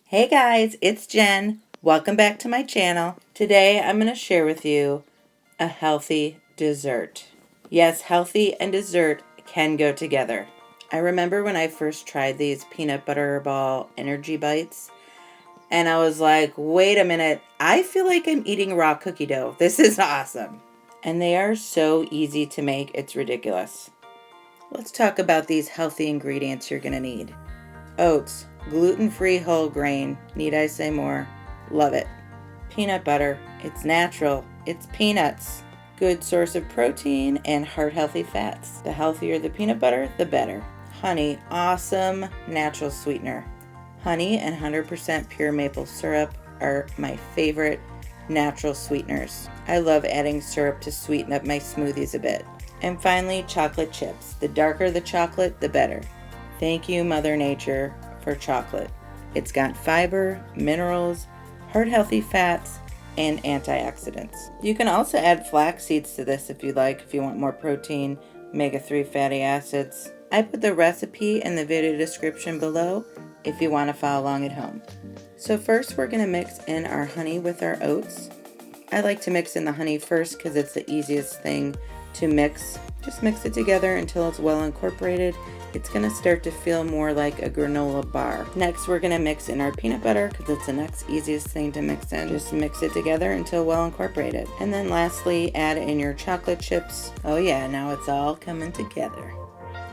Hey guys, it's Jen. Welcome back to my channel. Today I'm going to share with you a healthy dessert. Yes, healthy and dessert can go together. I remember when I first tried these peanut butter ball energy bites, and I was like, wait a minute, I feel like I'm eating raw cookie dough. This is awesome. And they are so easy to make, it's ridiculous. Let's talk about these healthy ingredients you're going to need. Oats, gluten-free whole grain, need I say more? Love it. Peanut butter, it's natural, it's peanuts. Good source of protein and heart-healthy fats. The healthier the peanut butter, the better. Honey, awesome natural sweetener. Honey and 100% pure maple syrup are my favorite natural sweeteners. I love adding syrup to sweeten up my smoothies a bit. And finally, chocolate chips. The darker the chocolate, the better. Thank you, Mother Nature, for chocolate. It's got fiber, minerals, heart-healthy fats, and antioxidants. You can also add flax seeds to this if you like, if you want more protein, omega-3 fatty acids. I put the recipe in the video description below if you want to follow along at home. So first we're going to mix in our honey with our oats. I like to mix in the honey first because it's the easiest thing to mix. Just mix it together until it's well incorporated. It's going to start to feel more like a granola bar. Next, we're going to mix in our peanut butter because it's the next easiest thing to mix in. Just mix it together until well incorporated. And then lastly, add in your chocolate chips. Oh yeah, now it's all coming together.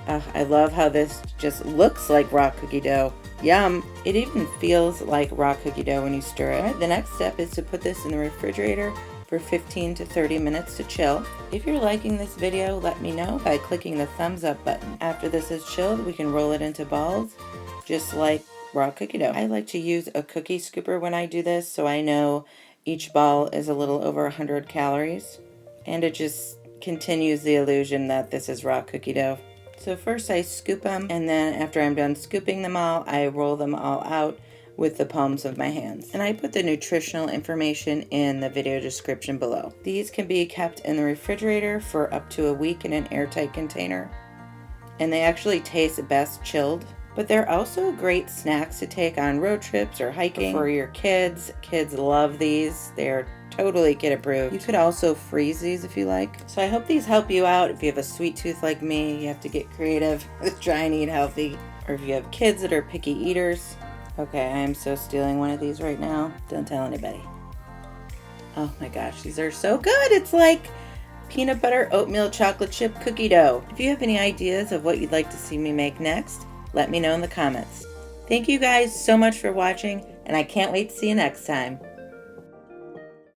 I love how this just looks like raw cookie dough. Yum! It even feels like raw cookie dough when you stir it. All right, the next step is to put this in the refrigerator for 15 to 30 minutes to chill. If you're liking this video, let me know by clicking the thumbs up button. After this is chilled, we can roll it into balls, just like raw cookie dough. I like to use a cookie scooper when I do this, so I know each ball is a little over 100 calories, and it just continues the illusion that this is raw cookie dough. So first I scoop them, and then after I'm done scooping them all, I roll them all out with the palms of my hands. And I put the nutritional information in the video description below. These can be kept in the refrigerator for up to a week in an airtight container. And they actually taste best chilled. But they're also great snacks to take on road trips or hiking for your kids. Kids love these. They're totally kid approved. You could also freeze these if you like. So I hope these help you out. If you have a sweet tooth like me, you have to get creative with trying to eat healthy. Or if you have kids that are picky eaters. Okay, I am so stealing one of these right now. Don't tell anybody. Oh my gosh, these are so good. It's like peanut butter oatmeal chocolate chip cookie dough. If you have any ideas of what you'd like to see me make next, let me know in the comments. Thank you guys so much for watching, and I can't wait to see you next time.